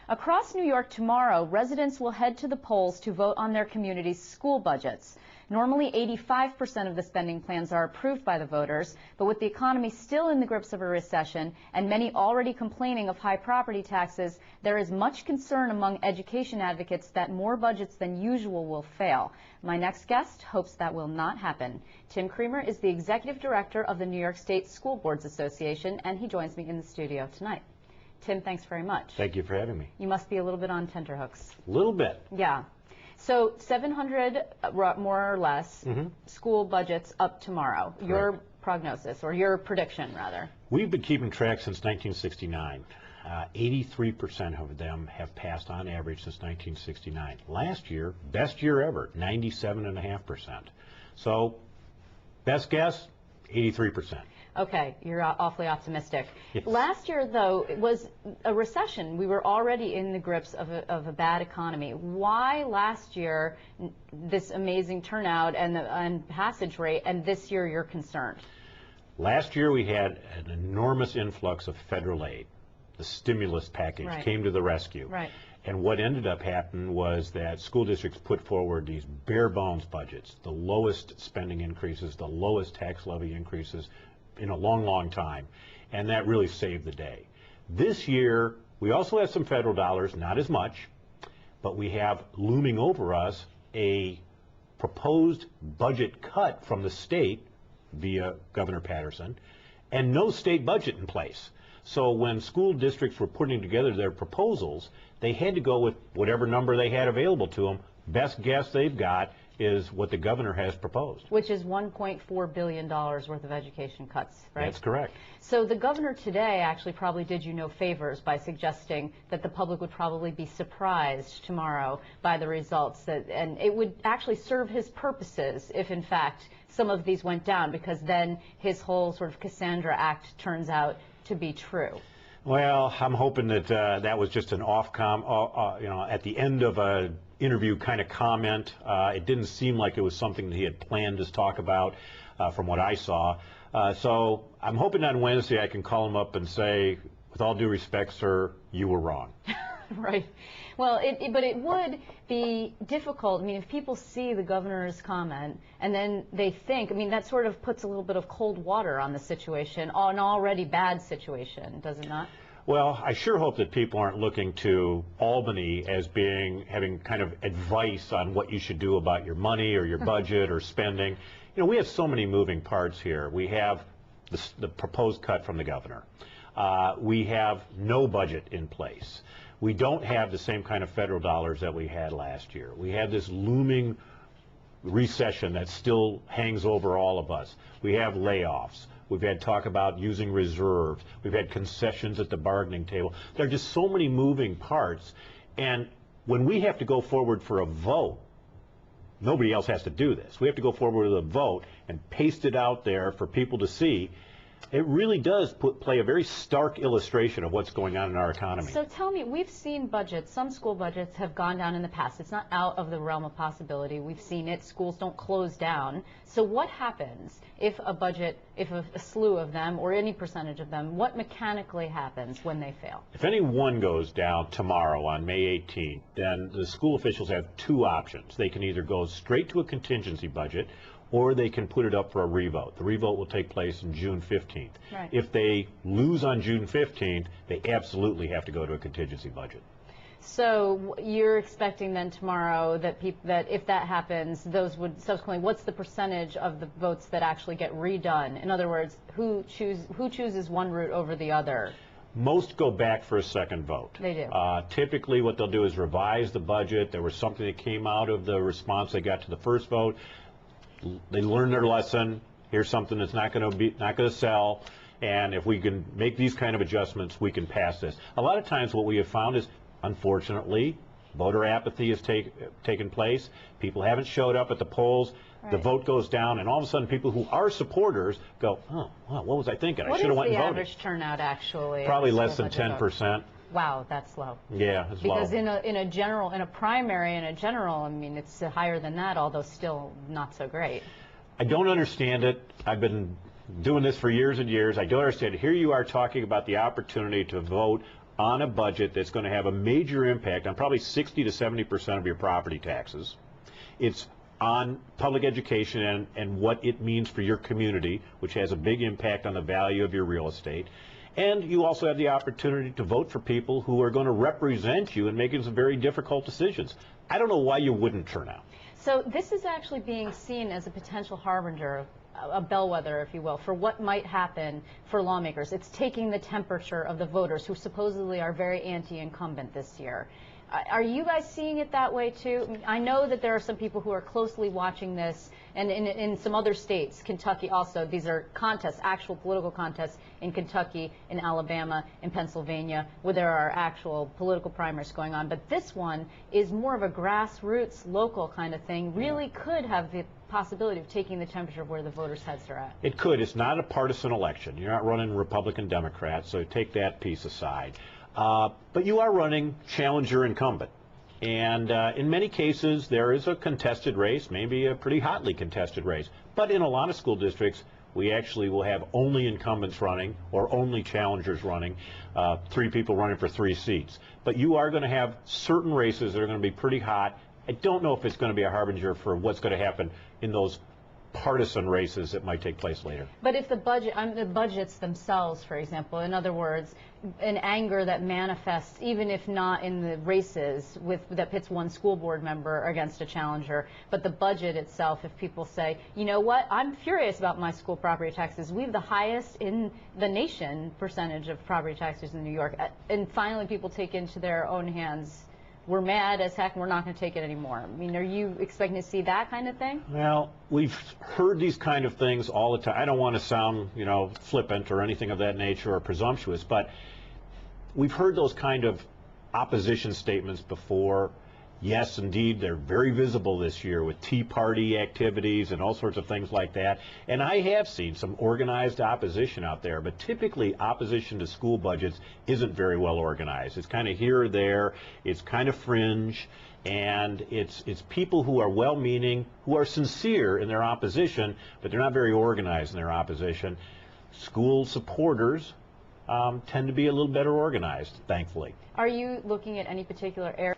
Across New York tomorrow, residents will head to the polls to vote on their community's school budgets. Normally, 85% of the spending plans are approved by the voters, but with the economy still in the grips of a recession and many already complaining of high property taxes, there is much concern among education advocates that more budgets than usual will fail. My next guest hopes that will not happen. Tim Kremer is the executive director of the New York State School Boards Association, and he joins me in the studio tonight. Tim, thanks very much. Thank you for having me. You must be a little bit on tenterhooks. A little bit. Yeah. So 700, more or less, school budgets up tomorrow. Correct. Your prognosis, or your prediction, rather? We've been keeping track since 1969. 83% of them have passed on average since 1969. Last year, best year ever, 97.5%. So, best guess, 83%. Okay, you're awfully optimistic. Yes. Last year, though, it was a recession. We were already in the grips of a bad economy. Why last year this amazing turnout and passage rate, and this year you're concerned? Last year we had an enormous influx of federal aid. The stimulus package came to the rescue. Right. And what ended up happening was that school districts put forward these bare bones budgets, the lowest spending increases, the lowest tax levy increases in a long, long time, and that really saved the day. This year, we also have some federal dollars, not as much, but we have looming over us a proposed budget cut from the state via Governor Patterson, and no state budget in place. So when school districts were putting together their proposals, they had to go with whatever number they had available to them. Best guess they've got is what the governor has proposed. Which is $1.4 billion worth of education cuts, right? That's correct. So the governor today actually probably did you no favors by suggesting that the public would probably be surprised tomorrow by the results, and it would actually serve his purposes if, in fact, some of these went down, because then his whole sort of Cassandra act turns out to be true. Well, I'm hoping that that was just an at the end of a interview kind of comment. It didn't seem like it was something that he had planned to talk about from what I saw. So I'm hoping on Wednesday I can call him up and say, with all due respect, sir, you were wrong. Right. Well, but it would be difficult. I mean, if people see the governor's comment and then they think, I mean, that sort of puts a little bit of cold water on the situation, an already bad situation, does it not? Well, I sure hope that people aren't looking to Albany as having kind of advice on what you should do about your money or your budget or spending. You know, we have so many moving parts here. We have the proposed cut from the governor. We have no budget in place. We don't have the same kind of federal dollars that we had last year. We have this looming recession that still hangs over all of us. We have layoffs. We've had talk about using reserves. We've had concessions at the bargaining table. There are just so many moving parts. And when we have to go forward for a vote, nobody else has to do this. We have to go forward with a vote and paste it out there for people to see. It really does play a very stark illustration of what's going on in our economy. So tell me, we've seen budgets, some school budgets have gone down in the past. It's not out of the realm of possibility. We've seen it. Schools don't close down. So what happens if a budget, if a slew of them, or any percentage of them, what mechanically happens when they fail? If any one goes down tomorrow on May 18th, then the school officials have two options. They can either go straight to a contingency budget, or they can put it up for a revote. The revote will take place on June 15th. Right. If they lose on June 15th, they absolutely have to go to a contingency budget. So you're expecting then tomorrow that if that happens, those would subsequently, what's the percentage of the votes that actually get redone? In other words, who chooses one route over the other? Most go back for a second vote. They do. Typically what they'll do is revise the budget. There was something that came out of the response they got to the first vote. They learned their lesson. Here's something that's not going to sell, and if we can make these kind of adjustments, we can pass this. A lot of times, what we have found is, unfortunately, voter apathy has taken place. People haven't showed up at the polls. Right. The vote goes down, and all of a sudden, people who are supporters go, "Oh, well, what was I thinking? I should have went and voted." What is the average turnout actually? Probably less than 10%. Wow, that's low. Yeah, it's low. Because in a primary, I mean, it's higher than that, although still not so great. I don't understand it. I've been doing this for years and years. I don't understand it. Here you are talking about the opportunity to vote on a budget that's going to have a major impact on probably 60 to 70% of your property taxes. It's on public education and what it means for your community, which has a big impact on the value of your real estate. And you also have the opportunity to vote for people who are going to represent you in making some very difficult decisions. I don't know why you wouldn't turn out. So this is actually being seen as a potential harbinger, a bellwether, if you will, for what might happen for lawmakers. It's taking the temperature of the voters who supposedly are very anti-incumbent this year. Are you guys seeing it that way too? I know that there are some people who are closely watching this, and in some other states, Kentucky also, these are contests, actual political contests in Kentucky, in Alabama, in Pennsylvania, where there are actual political primaries going on. But this one is more of a grassroots, local kind of thing, really could have the possibility of taking the temperature of where the voters' heads are at. It could. It's not a partisan election. You're not running Republican, Democrat, so take that piece aside. But you are running challenger incumbent. And in many cases, there is a contested race, maybe a pretty hotly contested race. But in a lot of school districts, we actually will have only incumbents running or only challengers running, 3 people running for 3 seats. But you are going to have certain races that are going to be pretty hot. I don't know if it's going to be a harbinger for what's going to happen in those partisan races that might take place later. But if the budgets themselves, for example, in other words, an anger that manifests, even if not in the races that pits one school board member against a challenger, but the budget itself, if people say, you know what, I'm furious about my school property taxes. We have the highest in the nation percentage of property taxes in New York, and finally people take into their own hands, we're mad as heck, and we're not going to take it anymore. I mean, are you expecting to see that kind of thing? Well, we've heard these kind of things all the time. I don't want to sound, flippant or anything of that nature or presumptuous, but we've heard those kind of opposition statements before. Yes, indeed, they're very visible this year with Tea Party activities and all sorts of things like that. And I have seen some organized opposition out there, but typically opposition to school budgets isn't very well organized. It's kind of here or there, it's kind of fringe, and it's people who are well-meaning, who are sincere in their opposition, but they're not very organized in their opposition. School supporters tend to be a little better organized, thankfully. Are you looking at any particular area